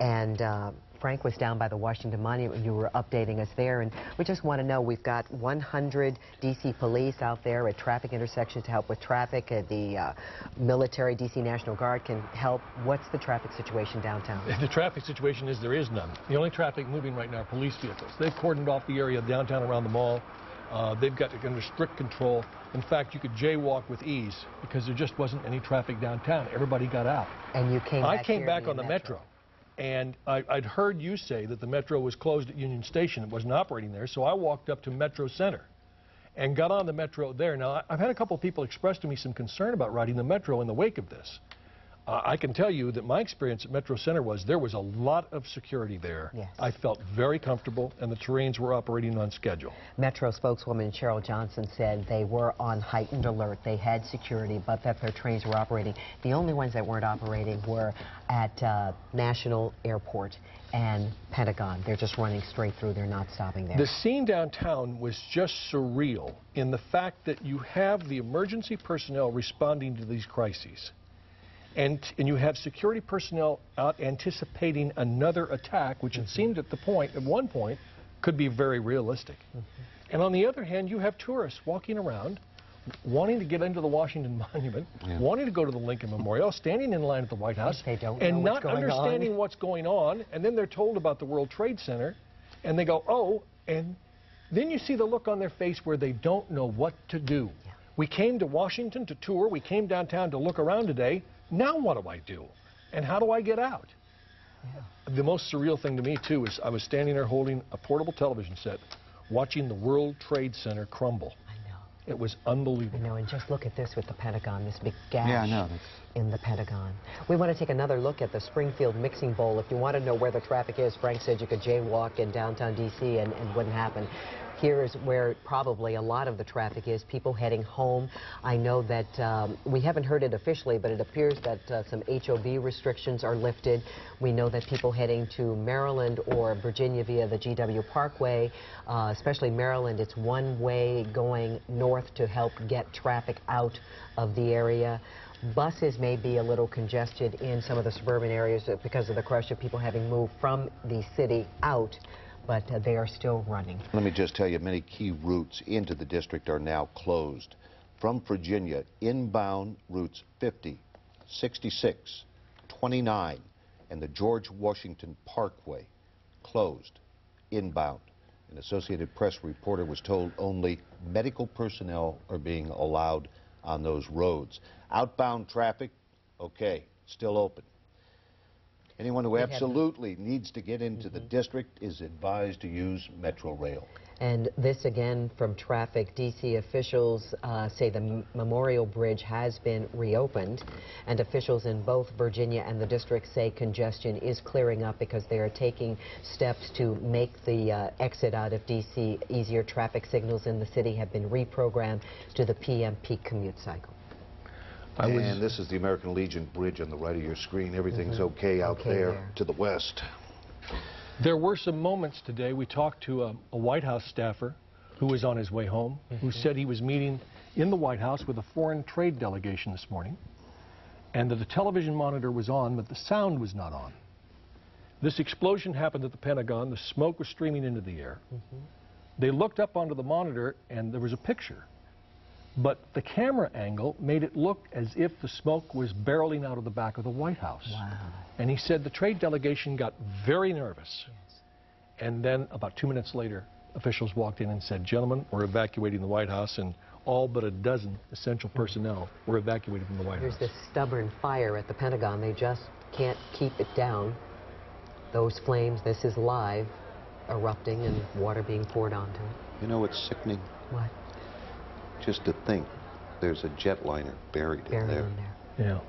And Frank was down by the Washington Monument. You were updating us there, and we just want to know, we've got 100 D.C. police out there at traffic intersections to help with traffic. The military D.C. National Guard can help. What's the traffic situation downtown? The traffic situation is there is none. The only traffic moving right now are police vehicles. They've cordoned off the area downtown around the mall. They've got it under strict control. In fact, you could jaywalk with ease because there just wasn't any traffic downtown. Everybody got out. And you came back I came back on the metro. And I'd heard you say that the metro was closed at Union Station. It wasn't operating there, so I walked up to Metro Center and got on the metro there. Now, I've had a couple of people express to me some concern about riding the metro in the wake of this. I can tell you that my experience at Metro Center was there was a lot of security there. Yes. I felt very comfortable, and the trains were operating on schedule. Metro spokeswoman Cheryl Johnson said they were on heightened alert. They had security, but that their trains were operating. The only ones that weren't operating were at National Airport and Pentagon. They're just running straight through. They're not stopping there. The scene downtown was just surreal in the fact that you have the emergency personnel responding to these crises. And you have security personnel out anticipating another attack, which it seemed at one point, could be very realistic. And on the other hand, you have tourists walking around, wanting to get into the Washington Monument, wanting to go to the Lincoln Memorial, standing in line at the White House, and not understanding what's going on. And then they're told about the World Trade Center, and they go, oh, and then you see the look on their face where they don't know what to do. We came to Washington to tour. We came downtown to look around today. Now what do I do? And how do I get out? The most surreal thing to me, too, is I was standing there holding a portable television set, watching the World Trade Center crumble. I know. It was unbelievable. I know, and just look at this with the Pentagon, this big gash in the Pentagon. We want to take another look at the Springfield Mixing Bowl. If you want to know where the traffic is, Frank said you could jaywalk in downtown D.C. and it wouldn't happen. Here is where probably a lot of the traffic is, people heading home. I know that we haven't heard it officially, but it appears that some HOV restrictions are lifted. We know that people heading to Maryland or Virginia via the GW Parkway, especially Maryland, it's one way going north to help get traffic out of the area. Buses may be a little congested in some of the suburban areas because of the crush of people having moved from the city out, but they are still running. Let me just tell you, many key routes into the district are now closed. From Virginia, inbound routes 50, 66, 29, and the George Washington Parkway closed inbound. An Associated Press reporter was told only medical personnel are being allowed on those roads. Outbound traffic, okay, still open. Anyone who absolutely needs to get into the district is advised to use Metro Rail. And this again from traffic. D.C. officials say the Memorial Bridge has been reopened, and officials in both Virginia and the district say congestion is clearing up because they are taking steps to make the exit out of D.C. easier. Traffic signals in the city have been reprogrammed to the PM peak commute cycle. And this is the American Legion Bridge on the right of your screen. Everything's okay out there to the west. There were some moments today. We talked to a White House staffer who was on his way home, who said he was meeting in the White House with a foreign trade delegation this morning, and that the television monitor was on, but the sound was not on. This explosion happened at the Pentagon. The smoke was streaming into the air. They looked up onto the monitor, and there was a picture. But the camera angle made it look as if the smoke was barreling out of the back of the White House. Wow. And he said the trade delegation got very nervous. And then about 2 minutes later, officials walked in and said, gentlemen, we're evacuating the White House, and all but a dozen essential personnel were evacuated from the White House. There's this stubborn fire at the Pentagon. They just can't keep it down. Those flames, this is live, erupting and water being poured onto it. You know what's sickening? What? Just to think, there's a jetliner buried in there. Yeah.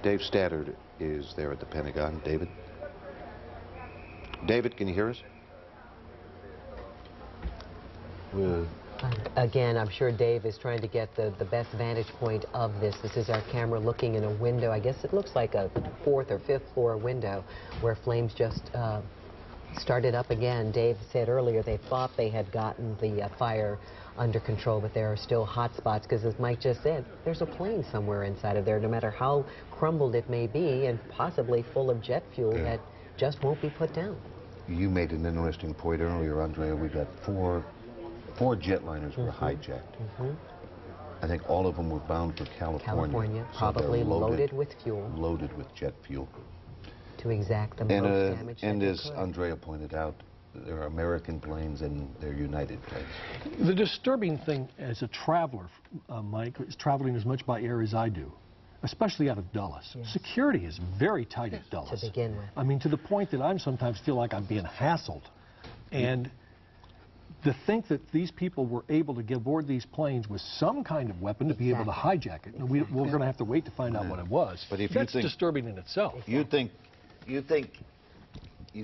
Dave Staddard is there at the Pentagon. David? David, can you hear us? Again, I'm sure Dave is trying to get the best vantage point of this. This is our camera looking in a window. I guess it looks like a 4th or 5th floor window where flames just Started up again. Dave said earlier they thought they had gotten the fire under control, but there are still hot spots because, as Mike just said, there's a plane somewhere inside of there, no matter how crumbled it may be and possibly full of jet fuel that just won't be put down. You made an interesting point earlier, Andrea. We got four jetliners were hijacked. I think all of them were bound for California. Probably so loaded with fuel. Loaded with jet fuel. To exact the most damage. And as Andrea pointed out, there are American planes and they're United planes. The disturbing thing as a traveler, Mike, is traveling as much by air as I do, especially out of Dulles. Yes. Security is very tight at Dulles. To begin with. I mean, to the point that I sometimes feel like I'm being hassled. And to think that these people were able to get aboard these planes with some kind of weapon to be able to hijack it. And we're going to have to wait to find out what it was. But if that's you think, disturbing in itself. You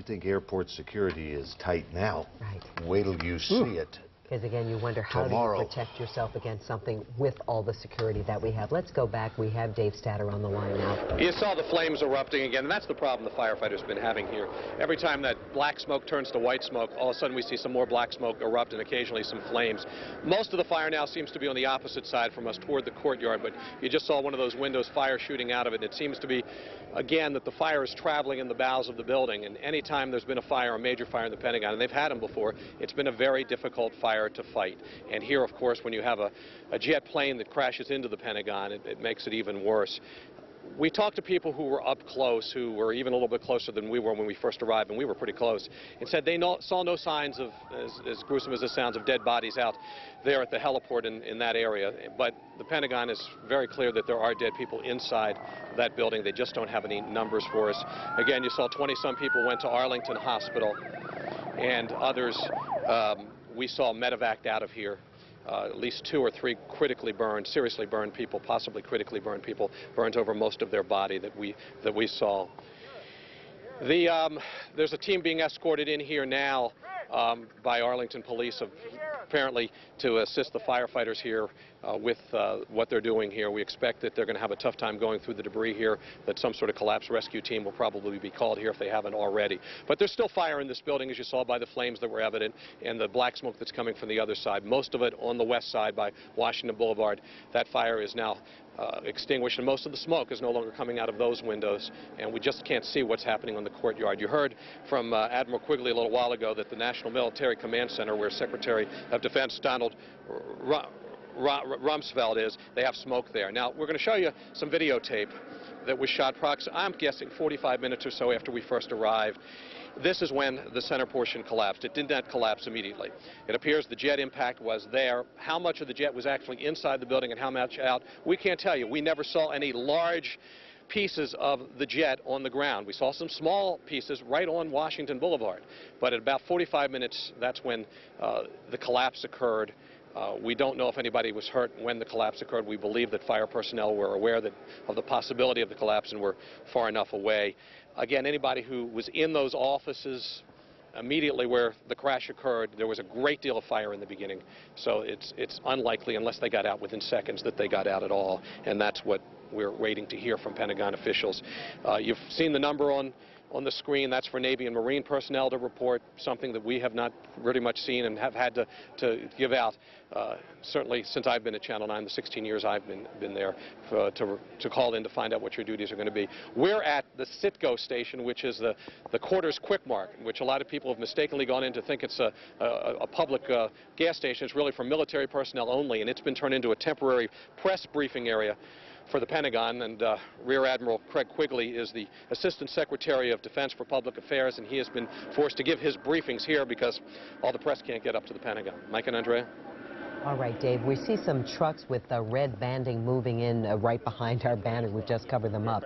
think airport security is tight now. Right. Wait till you see it. Because again, you wonder how do you protect yourself against something with all the security that we have. Let's go back. We have Dave Statter on the line now. You saw the flames erupting again, and that's the problem the firefighters have been having here. Every time that black smoke turns to white smoke, all of a sudden we see some more black smoke erupt and occasionally some flames. Most of the fire now seems to be on the opposite side from us toward the courtyard, but you just saw one of those windows, fire shooting out of it. It seems to be, again, that the fire is traveling in the bowels of the building, and any time there's been a fire, a major fire in the Pentagon, and they've had them before, it's been a very difficult fire to fight. And here, of course, when you have a jet plane that crashes into the Pentagon, it makes it even worse. We talked to people who were up close, who were even a little bit closer than we were when we first arrived, and we were pretty close, and said they saw no signs of, as gruesome as it sounds, of dead bodies out there at the heliport in that area. But the Pentagon is very clear that there are dead people inside that building. They just don't have any numbers for us. Again, you saw 20-some people went to Arlington Hospital, and others we saw medevaced out of here. At least 2 or 3 critically burned, seriously burned people, possibly critically burned people, burns over most of their body that we saw. There's a team being escorted in here now by Arlington Police, apparently to assist the firefighters here with what they're doing here. We expect that they're going to have a tough time going through the debris here, that some sort of collapse rescue team will probably be called here if they haven't already. But there's still fire in this building, as you saw by the flames that were evident and the black smoke that's coming from the other side. Most of it on the west side by Washington Boulevard. That fire is now extinguished, and most of the smoke is no longer coming out of those windows, and we just can't see what's happening on the courtyard. You heard from Admiral Quigley a little while ago that the National Military Command Center, where Secretary of Defense Donald Rumsfeld is, they have smoke there. Now, we're going to show you some videotape that was shot, I'm guessing 45 minutes or so after we first arrived. This is when the center portion collapsed. It did not collapse immediately. It appears the jet impact was there. How much of the jet was actually inside the building and how much out, we can't tell you. We never saw any large pieces of the jet on the ground. We saw some small pieces right on Washington Boulevard. But at about 45 minutes, that's when the collapse occurred. We don't know if anybody was hurt when the collapse occurred. We believe that fire personnel were aware of the possibility of the collapse and were far enough away. Again, anybody who was in those offices immediately where the crash occurred, there was a great deal of fire in the beginning. So it's unlikely, unless they got out within seconds, that they got out at all. And that's what we're waiting to hear from Pentagon officials. You've seen the number on the screen. That's for Navy and Marine personnel to report, something that we have not really much seen and have had to give out, certainly since I've been at Channel 9, the 16 years I've been there, to call in to find out what your duties are going to be. We're at the Citgo station, which is the quarters quick mart, which a lot of people have mistakenly gone in to think it's a public gas station. It's really for military personnel only, and it's been turned into a temporary press briefing area for the Pentagon, and Rear Admiral Craig Quigley is the Assistant Secretary of Defense for Public Affairs, and he has been forced to give his briefings here because all the press can't get up to the Pentagon. Mike and Andrea? All right, Dave, we see some trucks with red banding moving in right behind our banner. We've just covered them up.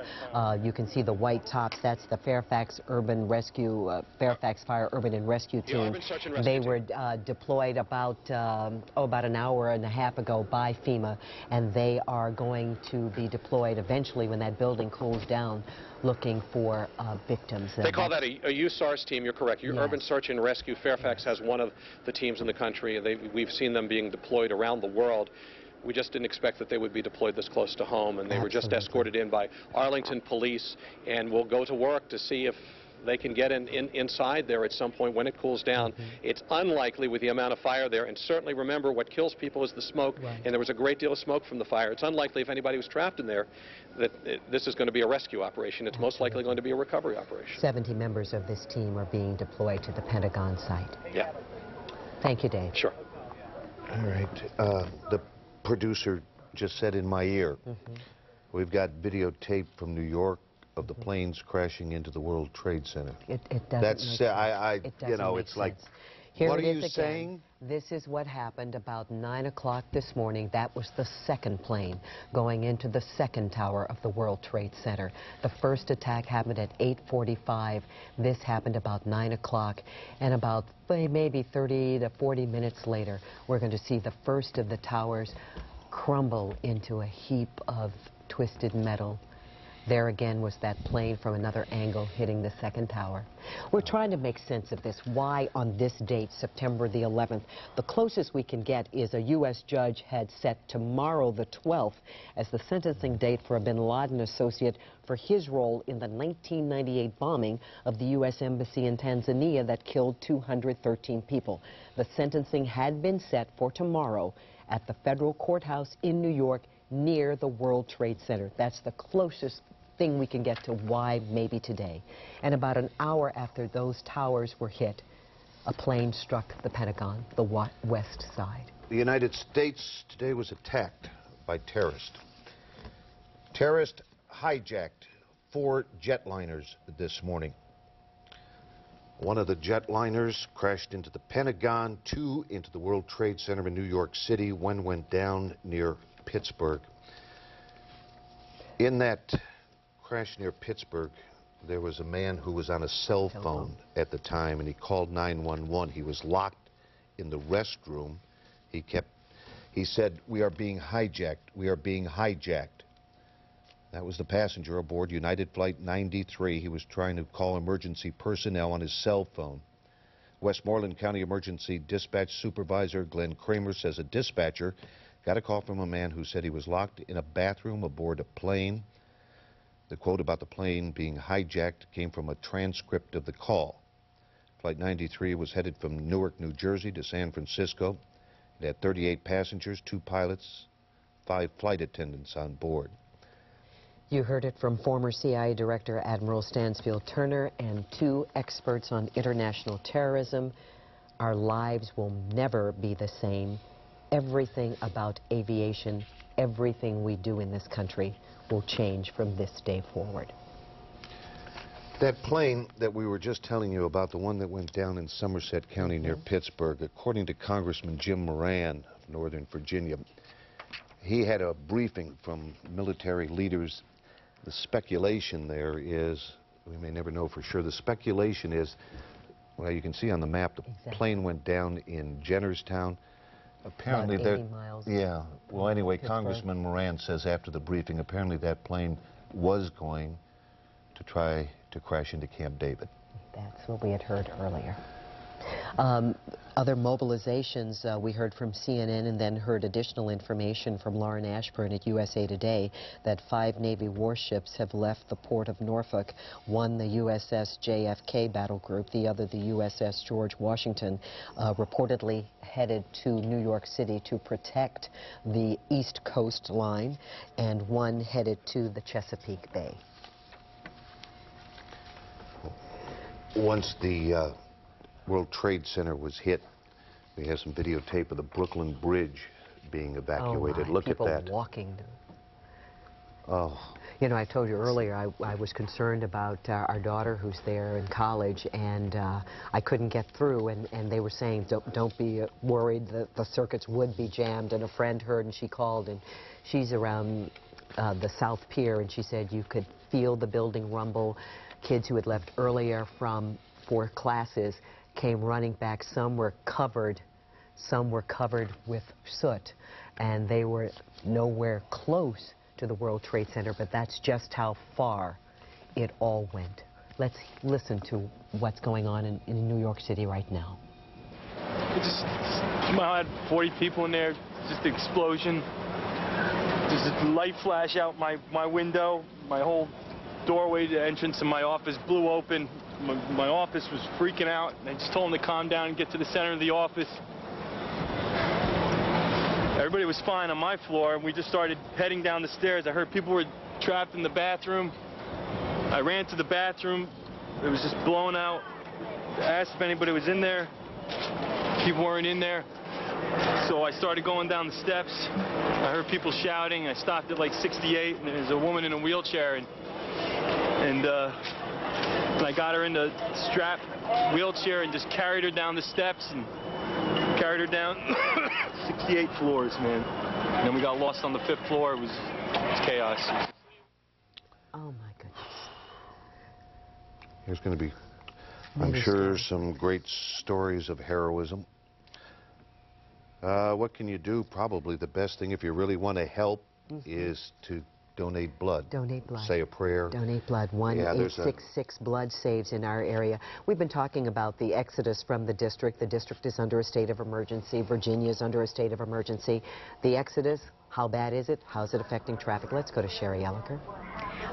You can see the white tops. That's the Fairfax Urban Rescue, Fairfax Fire Urban and Rescue Team. They were deployed about an hour and a half ago by FEMA, and they are going to be deployed eventually when that building cools down, looking for victims. They call that a USARS team. You're correct. Your Yes. Urban Search and Rescue. Fairfax has one of the teams in the country. We've seen them being deployed around the world. We just didn't expect that they would be deployed this close to home, and they were just escorted in by Arlington Police, and will go to work to see if They can get inside there at some point when it cools down. It's unlikely with the amount of fire there, and certainly remember what kills people is the smoke, and there was a great deal of smoke from the fire. It's unlikely if anybody was trapped in there that this is going to be a rescue operation. It's most likely going to be a recovery operation. 70 members of this team are being deployed to the Pentagon site. Yeah. Thank you, Dave. Sure. All right. The producer just said in my ear, we've got videotape from New York of the planes crashing into the World Trade Center. It doesn't make sense. It doesn't you know, make it's like, sense. Here what it are is you again. saying? This is what happened about 9 o'clock this morning. That was the second plane going into the second tower of the World Trade Center. The first attack happened at 8:45. This happened about 9 o'clock. And about maybe 30 to 40 minutes later, we're going to see the first of the towers crumble into a heap of twisted metal. There again was that plane from another angle hitting the second tower. We're trying to make sense of this. Why on this date, September the 11th? The closest we can get is a U.S. judge had set tomorrow the 12th as the sentencing date for a bin Laden associate for his role in the 1998 bombing of the U.S. Embassy in Tanzania that killed 213 people. The sentencing had been set for tomorrow at the federal courthouse in New York near the World Trade Center. That's the closest thing we can get to why maybe today. And about an hour after those towers were hit, a plane struck the Pentagon, the west side. The United States today was attacked by terrorists. Terrorists hijacked 4 jetliners this morning. One of the jetliners crashed into the Pentagon, 2 into the World Trade Center in New York City. One went down near Pittsburgh. In that crash near Pittsburgh, there was a man who was on a cell phone at the time, and he called 911. He was locked in the restroom. He said, "We are being hijacked. We are being hijacked." That was the passenger aboard United Flight 93. He was trying to call emergency personnel on his cell phone. Westmoreland County Emergency Dispatch Supervisor Glenn Kramer says a dispatcher got a call from a man who said he was locked in a bathroom aboard a plane. The quote about the plane being hijacked came from a transcript of the call. Flight 93 was headed from Newark, New Jersey to San Francisco. It had 38 passengers, 2 pilots, 5 flight attendants on board. You heard it from former CIA Director Admiral Stansfield Turner and 2 experts on international terrorism. Our lives will never be the same. Everything about aviation, everything we do in this country will change from this day forward. That plane that we were just telling you about, the one that went down in Somerset County near Pittsburgh, according to Congressman Jim Moran of Northern Virginia, he had a briefing from military leaders. The speculation there is, we may never know for sure, the speculation is, well, you can see on the map, the plane went down in Jennerstown. Apparently, about 80 miles. Yeah. Well, anyway, Congressman Moran says after the briefing, apparently that plane was going to try to crash into Camp David. That's what we had heard earlier. Other mobilizations, we heard from CNN and then heard additional information from Lauren Ashburn at USA Today that 5 Navy warships have left the port of Norfolk. One, the USS JFK battle group, the other, the USS George Washington, reportedly headed to New York City to protect the East Coast line, and one headed to the Chesapeake Bay. Once the World Trade Center was hit, we have some videotape of the Brooklyn Bridge being evacuated. Look at that. People walking. Oh. You know, I told you earlier I was concerned about our daughter who's there in college, and I couldn't get through, and they were saying don't be worried, the circuits would be jammed, and a friend heard and she called, and she's around the South Pier, and she said you could feel the building rumble. Kids who had left earlier for classes came running back. Some were covered with soot, and they were nowhere close to the World Trade Center, but that's just how far it all went. Let's listen to what's going on in New York City right now. I had 40 people in there, just an explosion. There's a light flash out my window, my whole doorway, the entrance to my office blew open. My office was freaking out. I just told them to calm down and get to the center of the office. Everybody was fine on my floor. We just started heading down the stairs. I heard people were trapped in the bathroom. I ran to the bathroom. It was just blown out. I asked if anybody was in there. People weren't in there. So I started going down the steps. I heard people shouting. I stopped at like 68, and there's a woman in a wheelchair. And I got her in the strap wheelchair and just carried her down the steps and carried her down 68 floors, man. And then we got lost on the 5th floor. It was chaos. Oh, my goodness. There's going to be, I'm sure, some great stories of heroism. What can you do? Probably the best thing, if you really want to help, is to donate blood. Donate blood. Say a prayer. Donate blood. 1-866 blood saves in our area. We've been talking about the exodus from the district. The district is under a state of emergency. Virginia is under a state of emergency. The exodus, how bad is it? How's it affecting traffic? Let's go to Sherry Elliker.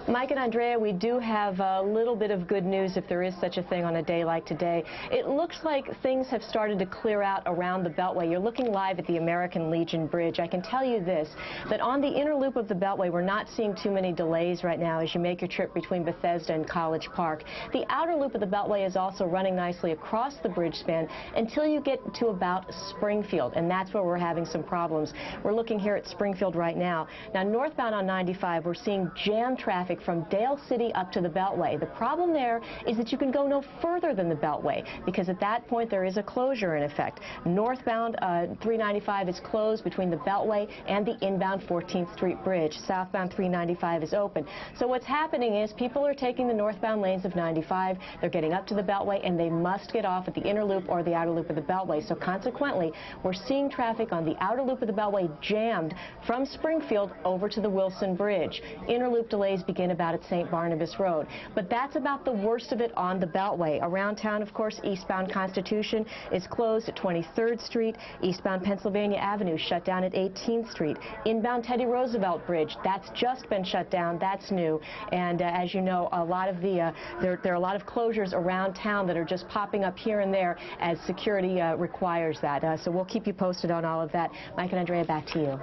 Mike and Andrea, we do have a little bit of good news, if there is such a thing on a day like today. It looks like things have started to clear out around the Beltway. You're looking live at the American Legion Bridge. I can tell you this, that on the inner loop of the Beltway, we're not seeing too many delays right now as you make your trip between Bethesda and College Park. The outer loop of the Beltway is also running nicely across the bridge span until you get to about Springfield, and that's where we're having some problems. We're looking here at Springfield right now. Now, northbound on 95, we're seeing jam traffic from Dale City up to the Beltway. The problem there is that you can go no further than the Beltway because at that point there is a closure in effect. Northbound 395 is closed between the Beltway and the inbound 14th Street Bridge. Southbound 395 is open. So what's happening is people are taking the northbound lanes of 95, they're getting up to the Beltway, and they must get off at the inner loop or the outer loop of the Beltway. So consequently, we're seeing traffic on the outer loop of the Beltway jammed from Springfield over to the Wilson Bridge. Inner loop delays begin about at St. Barnabas Road. But that's about the worst of it on the Beltway. Around town, of course, eastbound Constitution is closed at 23rd Street. Eastbound Pennsylvania Avenue shut down at 18th Street. Inbound Teddy Roosevelt Bridge, that's just been shut down. That's new. And as you know, a lot of the there are a lot of closures around town that are just popping up here and there as security requires that. So we'll keep you posted on all of that. Mike and Andrea, back to you.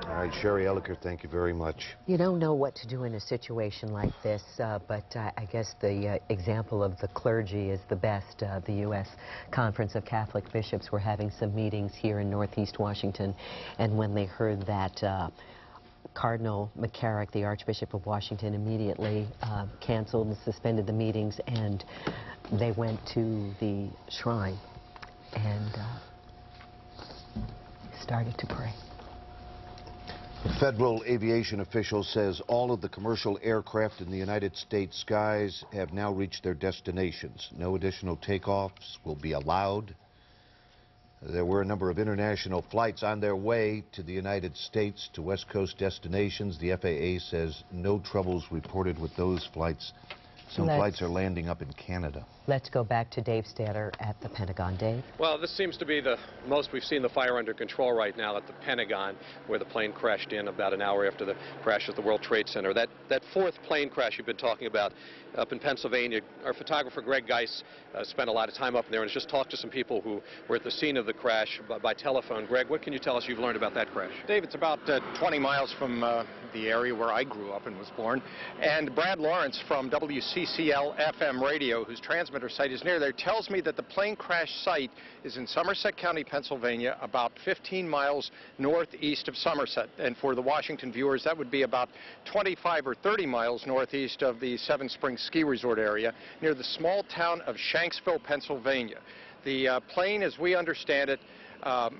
All right, Sherry Elliker, thank you very much. You don't know what to do in a situation like this, but I guess the example of the clergy is the best. The U.S. Conference of Catholic Bishops were having some meetings here in Northeast Washington, and when they heard that Cardinal McCarrick, the Archbishop of Washington, immediately canceled and suspended the meetings, and they went to the shrine and started to pray. A federal aviation official says all of the commercial aircraft in the United States skies have now reached their destinations. No additional takeoffs will be allowed. There were a number of international flights on their way to the United States to West Coast destinations. The FAA says no troubles reported with those flights. Some flights are landing up in Canada. Let's go back to Dave Statter at the Pentagon. Dave? Well, this seems to be the most we've seen the fire under control right now at the Pentagon, where the plane crashed in about an hour after the crash at the World Trade Center. That fourth plane crash you've been talking about up in Pennsylvania, our photographer Greg Geis spent a lot of time up there and has just talked to some people who were at the scene of the crash by telephone. Greg, what can you tell us you've learned about that crash? Dave, it's about 20 miles from the area where I grew up and was born. And Brad Lawrence from WCCL FM radio, whose transmitter site is near there, tells me that the plane crash site is in Somerset County, Pennsylvania, about 15 miles northeast of Somerset. And for the Washington viewers, that would be about 25 or 30 miles northeast of the Seven Springs Ski Resort area, near the small town of Shanksville, Pennsylvania. The plane, as we understand it,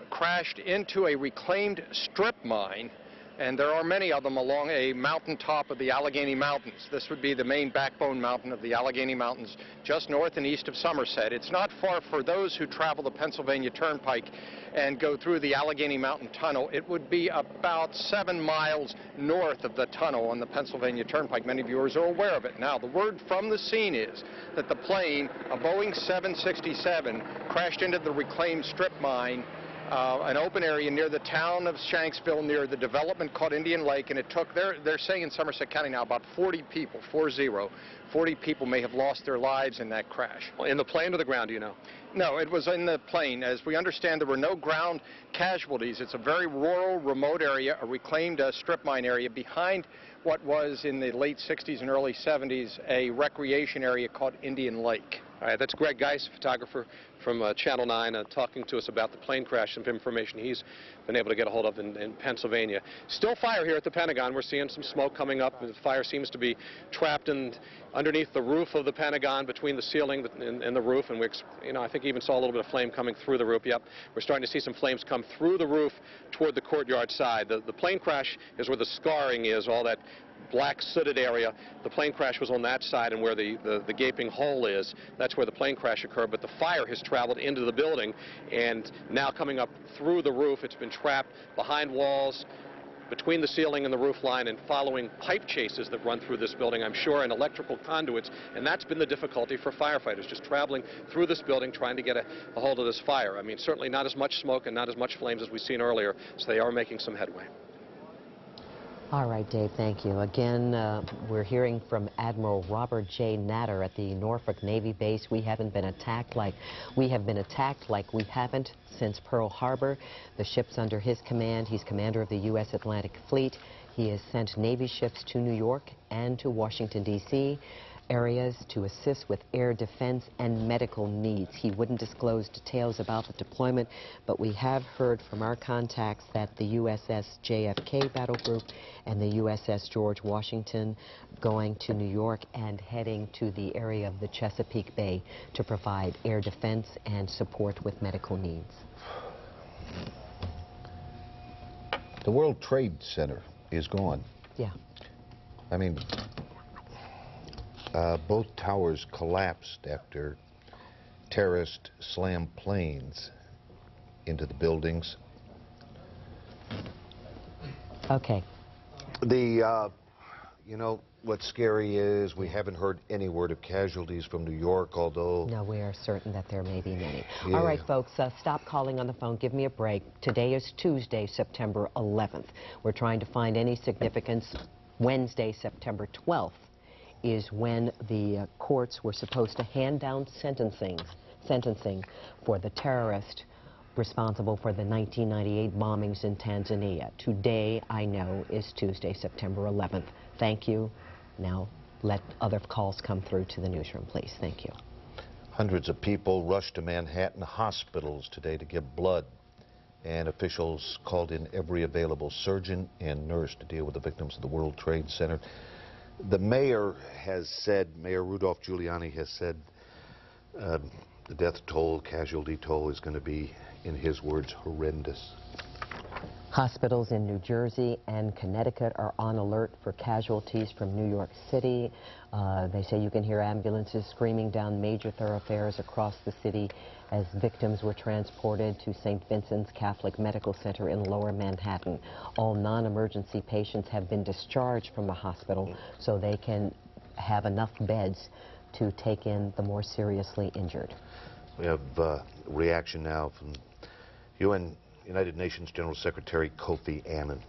crashed into a reclaimed strip mine, and there are many of them along a mountaintop of the Allegheny Mountains. This would be the main backbone mountain of the Allegheny Mountains, just north and east of Somerset. It's not far for those who travel the Pennsylvania Turnpike and go through the Allegheny Mountain Tunnel. It would be about 7 miles north of the tunnel on the Pennsylvania Turnpike. Many viewers are aware of it. Now, the word from the scene is that the plane, a Boeing 767, crashed into the reclaimed strip mine an open area near the town of Shanksville, near the development called Indian Lake, and it took, they're saying in Somerset County now, about 40 people, 40 people may have lost their lives in that crash. In the plane or the ground, do you know? No, it was in the plane. As we understand, there were no ground casualties. It's a very rural, remote area, a reclaimed strip mine area behind what was in the late 60s and early 70s a recreation area called Indian Lake. All right, that's Greg Geis, photographer from Channel 9, talking to us about the plane crash, some information he's been able to get a hold of in Pennsylvania. Still fire here at the Pentagon. We're seeing some smoke coming up. The fire seems to be trapped underneath the roof of the Pentagon, between the ceiling and the roof, and I think even saw a little bit of flame coming through the roof. Yep, we're starting to see some flames come through the roof toward the courtyard side. The plane crash is where the scarring is, all that black sooted area. The plane crash was on that side, and where the gaping hole is, that's where the plane crash occurred. But the fire has traveled into the building, and now coming up through the roof. It's been trapped behind walls, between the ceiling and the roof line, and following pipe chases that run through this building, I'm sure, and electrical conduits. And that's been the difficulty for firefighters, just traveling through this building, trying to get a hold of this fire. I mean, certainly not as much smoke and not as much flames as we've seen earlier, so they are making some headway. All right, Dave, thank you. Again, we're hearing from Admiral Robert J. Natter at the Norfolk Navy base. We have been attacked like we haven't since Pearl Harbor. The ships under his command, he's commander of the U.S. Atlantic Fleet. He has sent Navy ships to New York and to Washington, D.C. areas to assist with air defense and medical needs. He wouldn't disclose details about the deployment, but we have heard from our contacts that the USS JFK Battle Group and the USS George Washington going to New York and heading to the area of the Chesapeake Bay to provide air defense and support with medical needs. The World Trade Center is gone. Yeah. I mean, both towers collapsed after terrorists slammed planes into the buildings. Okay. You know, what's scary is we haven't heard any word of casualties from New York, although... No, we are certain that there may be many. Yeah. All right, folks, stop calling on the phone. Give me a break. Today is Tuesday, September 11th. We're trying to find any significance. Wednesday, September 12th, is when the courts were supposed to hand down sentencing for the terrorist responsible for the 1998 bombings in Tanzania. Today, I know, is Tuesday, September 11th. Thank you. Now, let other calls come through to the newsroom, please. Thank you. Hundreds of people rushed to Manhattan hospitals today to give blood, and officials called in every available surgeon and nurse to deal with the victims of the World Trade Center. The mayor has said, Mayor Rudolph Giuliani has said, the death toll, casualty toll is going to be, in his words, horrendous. Hospitals in New Jersey and Connecticut are on alert for casualties from New York City. They say you can hear ambulances screaming down major thoroughfares across the city as victims were transported to St. Vincent's Catholic Medical Center in Lower Manhattan. All non-emergency patients have been discharged from the hospital so they can have enough beds to take in the more seriously injured. We have reaction now from United Nations General Secretary Kofi Annan.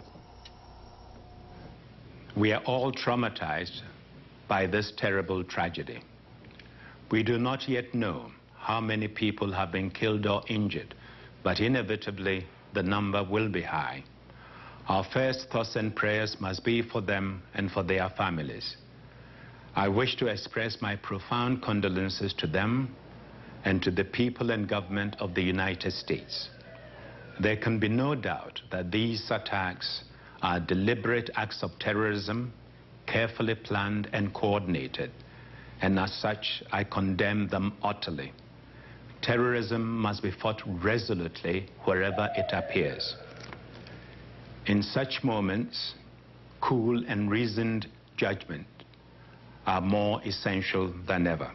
We are all traumatized by this terrible tragedy. We do not yet know how many people have been killed or injured, but inevitably the number will be high. Our first thoughts and prayers must be for them and for their families. I wish to express my profound condolences to them and to the people and government of the United States. There can be no doubt that these attacks are deliberate acts of terrorism, carefully planned and coordinated, and as such, I condemn them utterly. Terrorism must be fought resolutely wherever it appears. In such moments, cool and reasoned judgment are more essential than ever.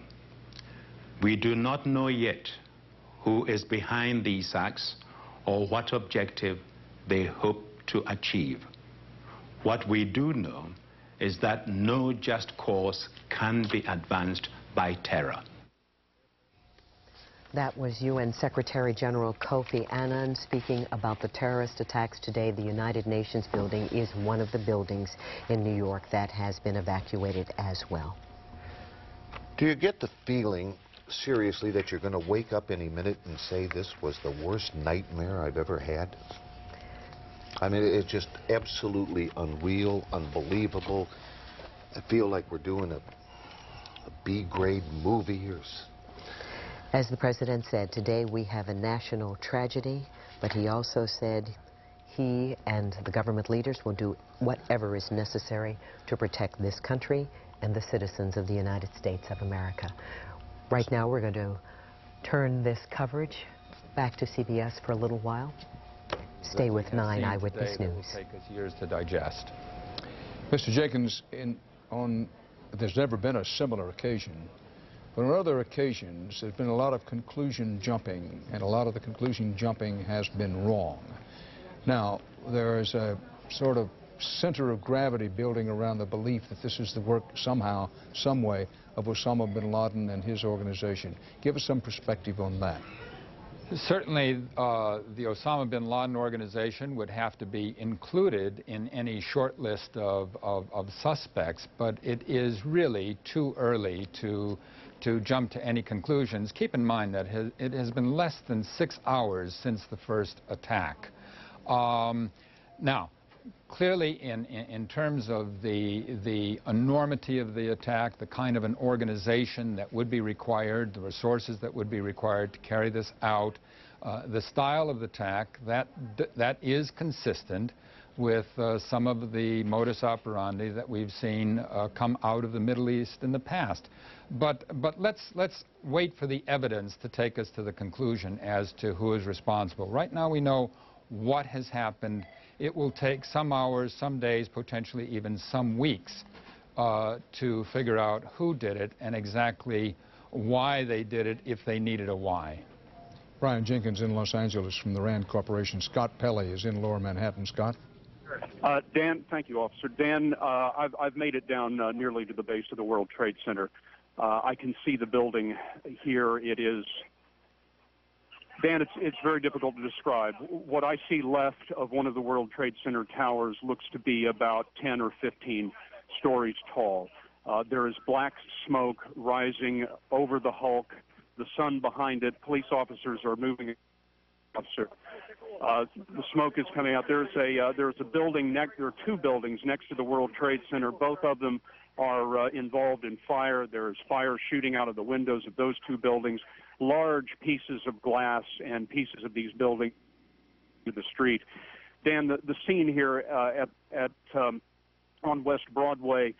We do not know yet who is behind these acts or what objective they hope to achieve. What we do know is that no just cause can be advanced by terror. That was UN Secretary General Kofi Annan speaking about the terrorist attacks today. The United Nations building is one of the buildings in New York that has been evacuated as well. Do you get the feeling, seriously, that you're going to wake up any minute and say this was the worst nightmare I've ever had? I mean, it's just absolutely unreal, unbelievable. I feel like we're doing a B-grade movie or As the president said, today we have a national tragedy, but he also said he and the government leaders will do whatever is necessary to protect this country and the citizens of the United States of America. Right now we're going to turn this coverage back to CBS for a little while. Stay with 9 Eyewitness News. It will take us years to digest. Mr. Jenkins, there's never been a similar occasion. But on other occasions, there's been a lot of conclusion jumping, and a lot of the conclusion jumping has been wrong. Now, there is a sort of center of gravity building around the belief that this is the work somehow, some way, of Osama bin Laden and his organization. Give us some perspective on that. Certainly, the Osama bin Laden organization would have to be included in any short list of suspects, but it is really too early to jump to any conclusions. Keep in mind that it has been less than 6 hours since the first attack. Now, clearly, in terms of the enormity of the attack, the kind of an organization that would be required, the resources that would be required to carry this out, the style of the attack, that is consistent with some of the modus operandi that we've seen come out of the Middle East in the past. But let's wait for the evidence to take us to the conclusion as to who is responsible. Right now we know what has happened. It will take some hours, some days, potentially even some weeks to figure out who did it and exactly why they did it, if they needed a why. Brian Jenkins in Los Angeles from the RAND Corporation. Scott Pelley is in Lower Manhattan. Scott? Dan, thank you, Officer. Dan, I've made it down nearly to the base of the World Trade Center. I can see the building here. It is, Dan, it's very difficult to describe. What I see left of one of the World Trade Center towers looks to be about 10 or 15 stories tall. There is black smoke rising over the hulk, the sun behind it. Police officers are moving. The smoke is coming out. There's a building there are two buildings next to the World Trade Center. Both of them are involved in fire. There's fire shooting out of the windows of those two buildings. Large pieces of glass and pieces of these buildings to the street. Dan, the scene here on West Broadway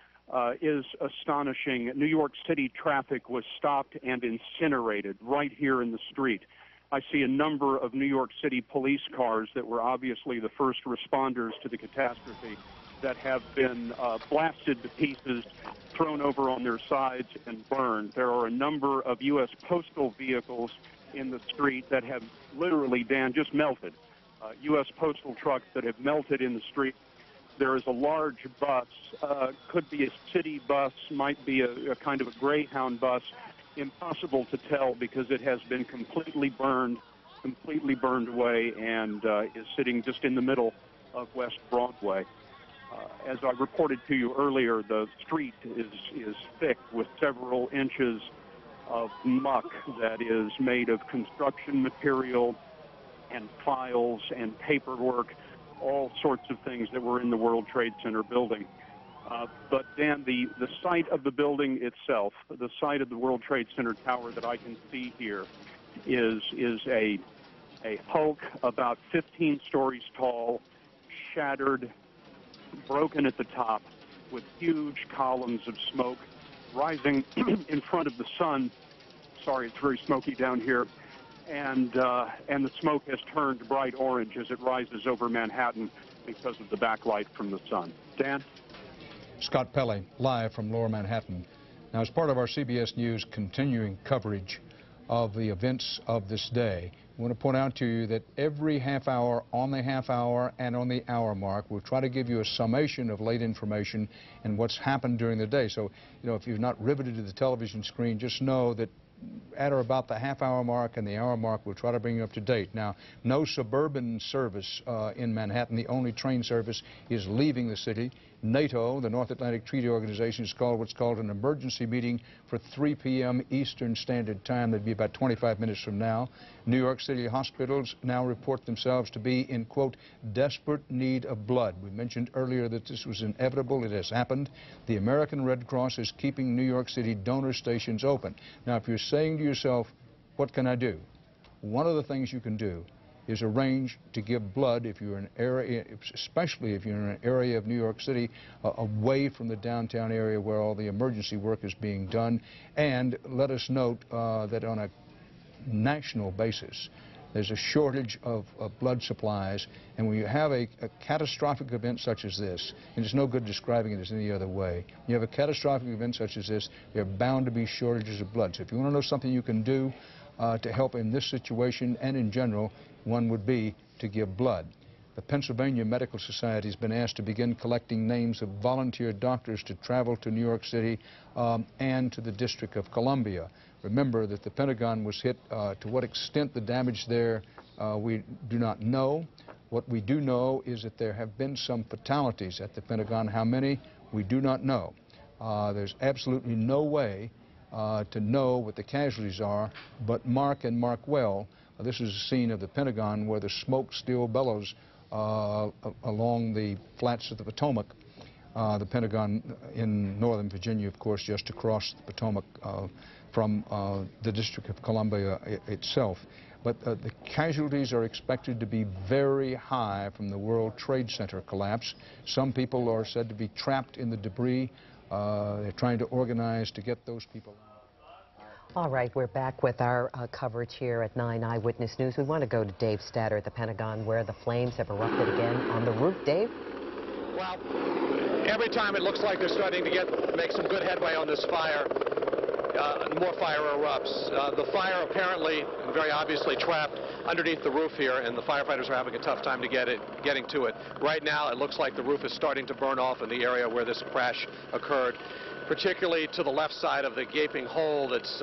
is astonishing. New York City traffic was stopped and incinerated right here in the street. I see a number of New York City police cars that were obviously the first responders to the catastrophe that have been blasted to pieces, thrown over on their sides, and burned. There are a number of U.S. postal vehicles in the street that have literally, Dan, just melted. U.S. postal trucks that have melted in the street. There is a large bus, could be a city bus, might be a kind of a Greyhound bus. Impossible to tell because it has been completely burned away, and is sitting just in the middle of West Broadway. As I reported to you earlier, the street is thick with several inches of muck that is made of construction material and files and paperwork, all sorts of things that were in the World Trade Center building. But Dan, the site of the building itself, the site of the World Trade Center tower that I can see here is a hulk about 15 stories tall, shattered, broken at the top, with huge columns of smoke rising in front of the sun. Sorry, it's very smoky down here. And the smoke has turned bright orange as it rises over Manhattan because of the backlight from the sun. Dan? Scott Pelley, live from Lower Manhattan. Now, as part of our CBS News continuing coverage of the events of this day, I want to point out to you that every half hour, on the half hour and on the hour mark, we'll try to give you a summation of late information and what's happened during the day. So, you know, if you're not riveted to the television screen, just know that at or about the half-hour mark and the hour mark, we'll try to bring you up to date. Now, no suburban service in Manhattan. The only train service is leaving the city. NATO, the North Atlantic Treaty Organization, has called what's called an emergency meeting for 3 p.m. Eastern Standard Time. That'd be about 25 minutes from now. New York City hospitals now report themselves to be in, quote, desperate need of blood. We mentioned earlier that this was inevitable. It has happened. The American Red Cross is keeping New York City donor stations open. Now, if you're saying to yourself, what can I do? One of the things you can do is arrange to give blood if you're in an area, especially if you're in an area of New York City away from the downtown area where all the emergency work is being done. And let us note that on a national basis, there's a shortage of blood supplies, and when you have a catastrophic event such as this, and it's no good describing it as any other way, you have a catastrophic event such as this, there are bound to be shortages of blood. So if you want to know something you can do to help in this situation and in general, one would be to give blood. The Pennsylvania Medical Society has been asked to begin collecting names of volunteer doctors to travel to New York City and to the District of Columbia. Remember that the Pentagon was hit. To what extent the damage there, we do not know. What we do know is that there have been some fatalities at the Pentagon. How many? We do not know. There's absolutely no way to know what the casualties are, but mark well, this is a scene of the Pentagon where the smoke still bellows along the flats of the Potomac. The Pentagon in Northern Virginia, of course, just across the Potomac from the District of Columbia itself. But the casualties are expected to be very high from the World Trade Center collapse. Some people are said to be trapped in the debris. They're trying to organize to get those people out. All right, we're back with our coverage here at 9 Eyewitness News. We want to go to Dave Statter at the Pentagon, where the flames have erupted again on the roof. Dave? Well, every time it looks like they're starting to make some good headway on this fire, more fire erupts. The fire apparently, very obviously, trapped underneath the roof here, and the firefighters are having a tough time to getting to it. Right now, it looks like the roof is starting to burn off in the area where this crash occurred, particularly to the left side of the gaping hole that's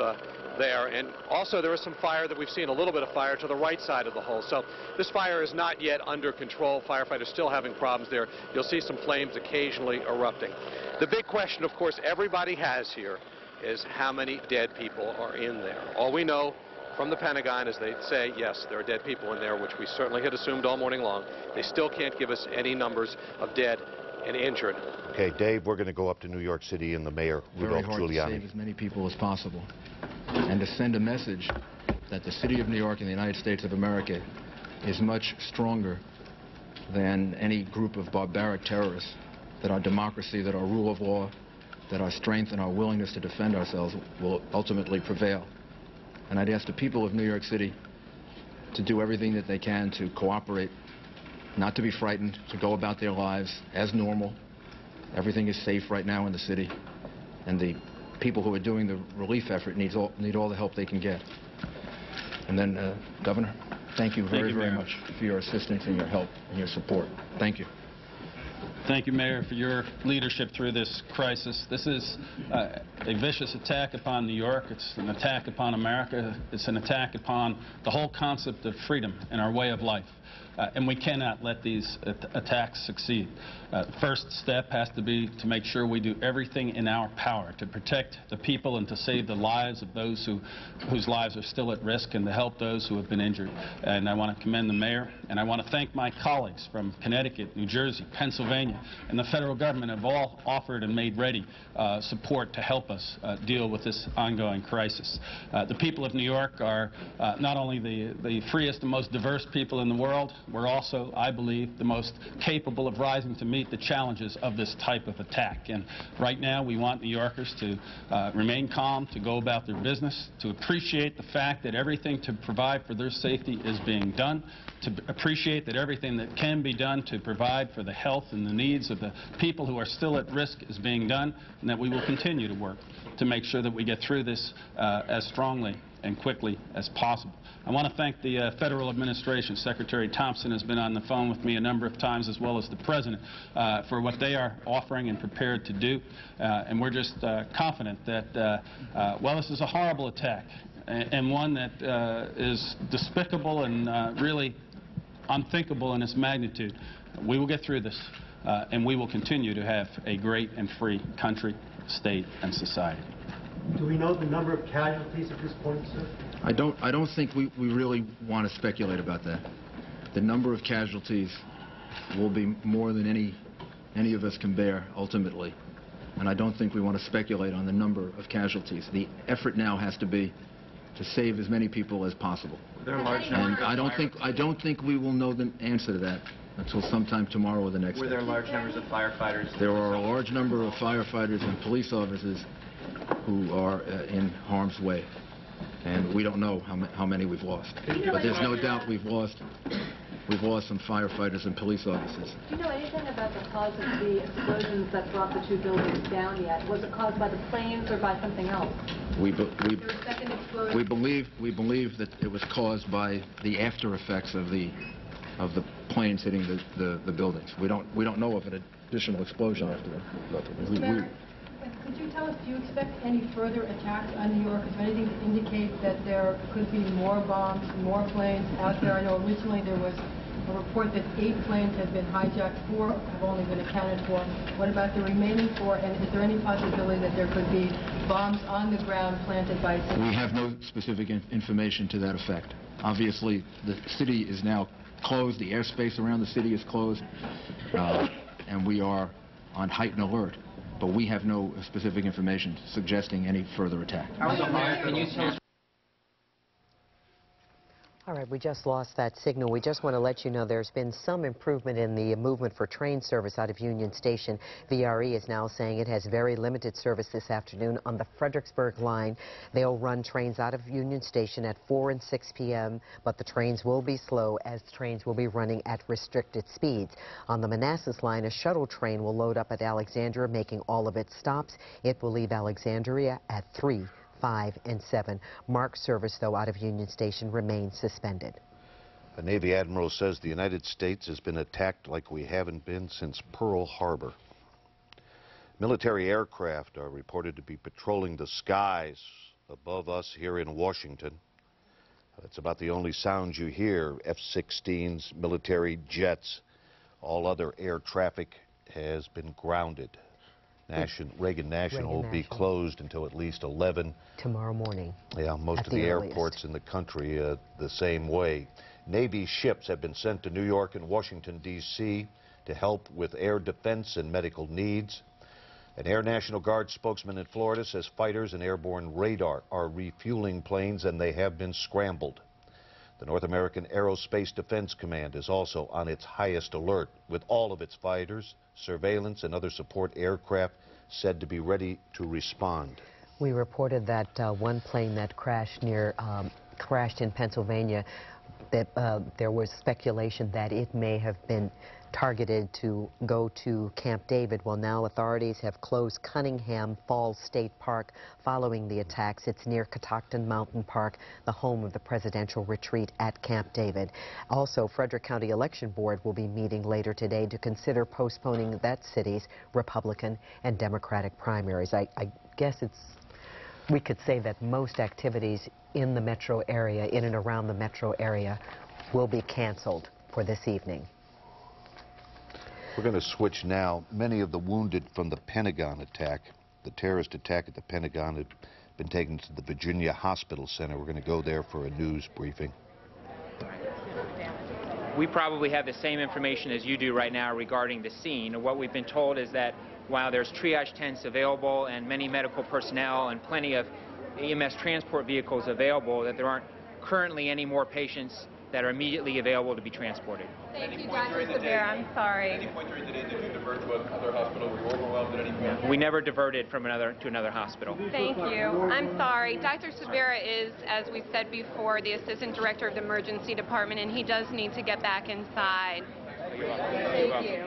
there. And also there is some fire that we've seen, a little bit of fire to the right side of the hole. So this fire is not yet under control. Firefighters still having problems there. You'll see some flames occasionally erupting. The big question, of course, everybody has here is how many dead people are in there. All we know from the Pentagon is they say, yes, there are dead people in there, which we certainly had assumed all morning long. They still can't give us any numbers of dead and injured. Okay, Dave, we're going to go up to New York City and the mayor, Rudolph Giuliani. Very hard to save as many people as possible and to send a message that the city of New York and the United States of America is much stronger than any group of barbaric terrorists, that our democracy, that our rule of law, that our strength and our willingness to defend ourselves will ultimately prevail. And I'd ask the people of New York City to do everything that they can to cooperate, not to be frightened, to go about their lives as normal. Everything is safe right now in the city, and the people who are doing the relief effort need all the help they can get. And then, Governor, thank you very much for your assistance and your help and your support. Thank you. Thank you, Mayor, for your leadership through this crisis. This is a vicious attack upon New York. It's an attack upon America. It's an attack upon the whole concept of freedom and our way of life. And we cannot let these attacks succeed. The first step has to be to make sure we do everything in our power to protect the people and to save the lives of those whose lives are still at risk, and to help those who have been injured. And I want to commend the mayor, and I want to thank my colleagues from Connecticut, New Jersey, Pennsylvania, and the federal government have all offered and made ready support to help us deal with this ongoing crisis. The people of New York are not only the freest and most diverse people in the world, we're also, I believe, the most capable of rising to meet the challenges of this type of attack. And right now, we want New Yorkers to remain calm, to go about their business, to appreciate the fact that everything to provide for their safety is being done, to appreciate that everything that can be done to provide for the health and the needs of the people who are still at risk is being done, and that we will continue to work to make sure that we get through this as strongly and quickly as possible. I want to thank the federal administration. Secretary Thompson has been on the phone with me a number of times, as well as the President, for what they are offering and prepared to do. And we're just confident that, while this is a horrible attack, and one that is despicable and really unthinkable in its magnitude. We will get through this, and we will continue to have a great and free country, state, and society. Do we know the number of casualties at this point, sir? I don't think we really want to speculate about that. The number of casualties will be more than any of us can bear ultimately, and I don't think we want to speculate on the number of casualties. The effort now has to be to save as many people as possible. And I don't think we will know the answer to that until sometime tomorrow or the next day. Were there large numbers of firefighters? There are a large number of firefighters and police officers who are in harm's way, and we don't know how many we've lost. But there's no doubt we've lost some firefighters and police officers. Do you know anything about the cause of the explosions that brought the two buildings down yet? Was it caused by the planes or by something else? We believe that it was caused by the after effects of the planes hitting the buildings. We don't know of an additional explosion after that. Could you tell us, do you expect any further attacks on New York? Is there anything to indicate that there could be more bombs, more planes out there? I know originally there was a report that 8 planes had been hijacked, 4 have only been accounted for. What about the remaining 4? And is there any possibility that there could be bombs on the ground planted by... We have no specific information to that effect. Obviously, the city is now closed. The airspace around the city is closed, and we are on heightened alert. But we have no specific information suggesting any further attack. All right, we just lost that signal. We just want to let you know there's been some improvement in the movement for train service out of Union Station. VRE is now saying it has very limited service this afternoon on the Fredericksburg line. They'll run trains out of Union Station at 4 and 6 p.m., but the trains will be slow as trains will be running at restricted speeds. On the Manassas line, a shuttle train will load up at Alexandria, making all of its stops. It will leave Alexandria at 3, 5, and 7. MARC service, though, out of Union Station remains suspended. A Navy admiral says the United States has been attacked like we haven't been since Pearl Harbor. Military aircraft are reported to be patrolling the skies above us here in Washington. That's about the only sound you hear. F-16s, military jets, all other air traffic has been grounded. Reagan National will be closed until at least 11. Tomorrow morning. Yeah, most of the airports in the country the same way. Navy ships have been sent to New York and Washington, D.C. to help with air defense and medical needs. An Air National Guard spokesman in Florida says fighters and airborne radar are refueling planes and they have been scrambled. The North American Aerospace Defense Command is also on its highest alert, with all of its fighters, surveillance, and other support aircraft said to be ready to respond. We reported that one plane that crashed in Pennsylvania, that there was speculation that it may have been targeted to go to Camp David. Well, now authorities have closed Cunningham Falls State Park following the attacks. It's near Catoctin Mountain Park, the home of the presidential retreat at Camp David. Also, Frederick County Election Board will be meeting later today to consider postponing that city's Republican and Democratic primaries. I guess we could say that most activities in the metro area, in and around the metro area, will be canceled for this evening. We're going to switch now. Many of the wounded from the Pentagon attack, the terrorist attack at the Pentagon, had been taken to the Virginia Hospital Center. We're going to go there for a news briefing. We probably have the same information as you do right now regarding the scene. What we've been told is that while there's triage tents available and many medical personnel and plenty of EMS transport vehicles available, that there aren't currently any more patients that are immediately available to be transported. Thank you, Dr. Severa. I'm sorry. At any point during the day, did you divert to another hospital? Were you overwhelmed at any point? We never diverted from to another hospital. Thank you. I'm sorry. Dr. Severa is, as we said before, the Assistant Director of the Emergency Department, and he does need to get back inside. You're welcome. Thank you.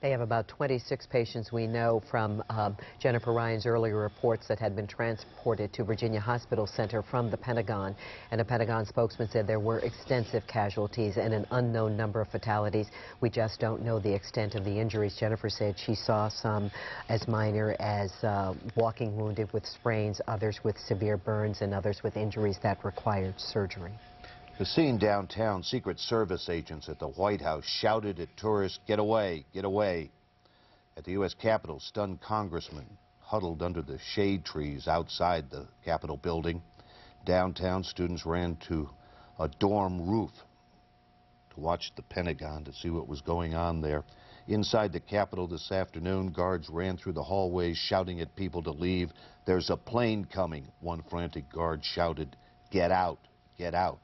They have about 26 patients we know from Jennifer Ryan's earlier reports that had been transported to Virginia Hospital Center from the Pentagon. And a Pentagon spokesman said there were extensive casualties and an unknown number of fatalities. We just don't know the extent of the injuries. Jennifer said she saw some as minor as walking wounded with sprains, others with severe burns, and others with injuries that required surgery. The scene downtown, Secret Service agents at the White House shouted at tourists, "Get away, get away." At the U.S. Capitol, stunned congressmen huddled under the shade trees outside the Capitol building. Downtown, students ran to a dorm roof to watch the Pentagon, to see what was going on there. Inside the Capitol this afternoon, guards ran through the hallways shouting at people to leave. "There's a plane coming," one frantic guard shouted. "Get out, get out."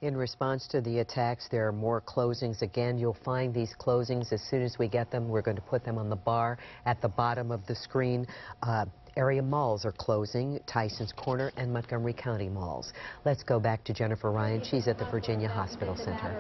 In response to the attacks, there are more closings. Again, you'll find these closings as soon as we get them. We're going to put them on the bar at the bottom of the screen. Area malls are closing, Tyson's Corner and Montgomery County malls. Let's go back to Jennifer Ryan. She's at the Virginia Hospital Center.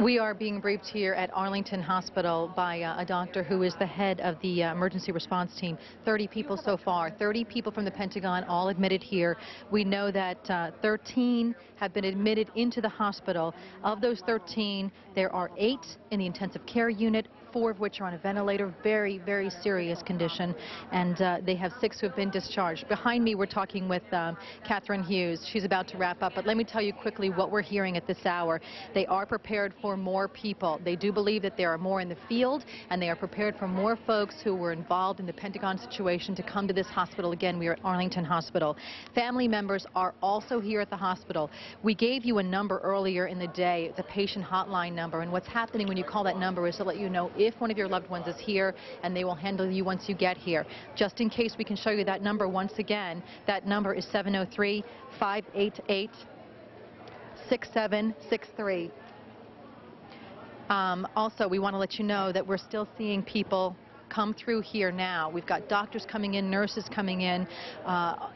We are being briefed here at Arlington Hospital by a doctor who is the head of the emergency response team. 30 people so far, 30 people from the Pentagon, all admitted here. We know that 13 have been admitted into the hospital. Of those 13, there are 8 in the intensive care unit, 4 of which are on a ventilator, very, very serious condition, and they have 6 who have been discharged. Behind me, we're talking with Catherine Hughes. She's about to wrap up, but let me tell you quickly what we're hearing at this hour. They are prepared for more people. They do believe that there are more in the field, and they are prepared for more folks who were involved in the Pentagon situation to come to this hospital. Again, we are at Arlington Hospital. Family members are also here at the hospital. We gave you a number earlier in the day, the patient hotline number, and what's happening when you call that number is to let you know if one of your loved ones is here, and they will handle you once you get here. Just in case, we can show you that number once again. That number is 703-588-6763. Also, we want to let you know that we're still seeing people come through here now. We've got doctors coming in, nurses coming in.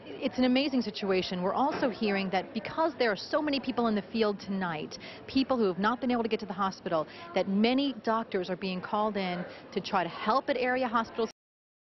It's an amazing situation. We're also hearing that because there are so many people in the field tonight, people who have not been able to get to the hospital, that many doctors are being called in to try to help at area hospitals